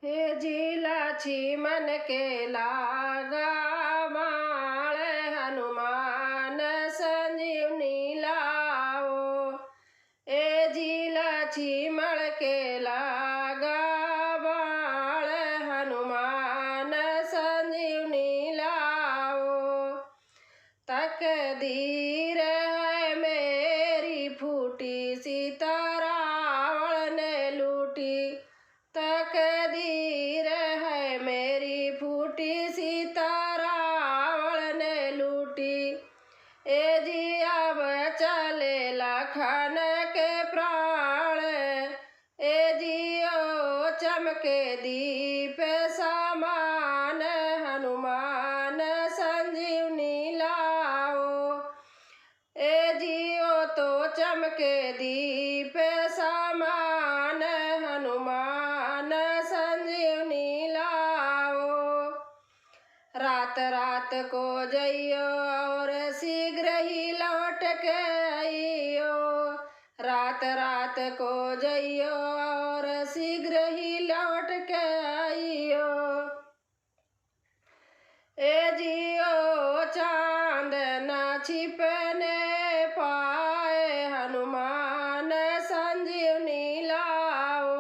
हे जी मन के लागा माल हनुमान संजीवनी लाओ। ए जी मन के लागा माल हनुमान संजीवनी लाओ। तकदीर है मेरी फूटी सीता रावण ने लूटी। तकदीर है मेरी फूटी सीता रावण ने लूटी। ए जी अब चले लखन के प्राण। ए जी ओ चमके दीप समान हनुमान संजीवनी लाओ। ए जी ओ तो चमके दीप समान हनुमान संजीवनी लाओ। रात रात को जइयो और शीघ्र ही लौट के आइयो। रात रात को जइयो और शीघ्र ही लौट के आइयो। ए जियो चांद न छिपने पाए हनुमान संजीवनी लाओ।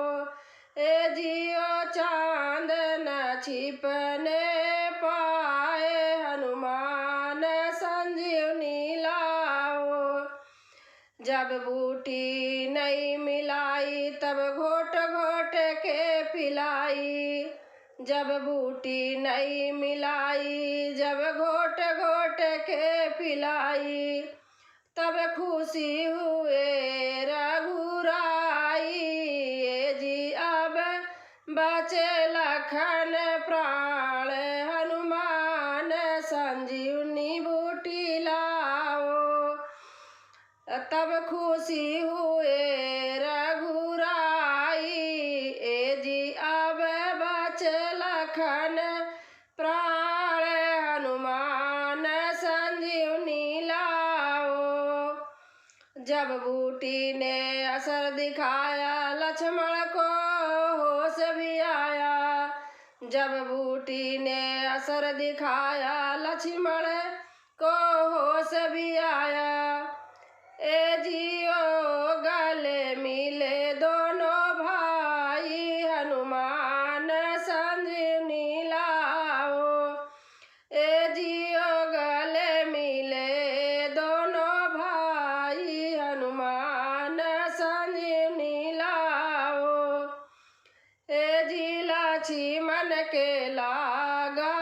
ए जियो चांद न छिपने पाए हनुमान संजीवनी लाओ। जब बूटी नहीं मिलाई तब घोट घोट के पिलाई। जब बूटी नहीं मिलाई जब घोट घोट के पिलाई। तब खुशी हुए रघुराई। ए जी अब बचे लखन प्राण हनुमान संजीवनी बूटी लाओ। तब खुशी हुए रघुराई। ए जी अब बचे लखन प्राण हनुमान संजीवनी लाओ। जब बूटी ने असर दिखाया लक्ष्मण को होश भी आया। जब बूटी ने असर दिखाया लक्ष्मण को होश भी आया। ए जियो गले मिले दोनों भाई हनुमान संजीवनी लाओ। ए जियो गले मिले दोनों भाई हनुमान संजीवनी लाओ। ए जी मन के लागा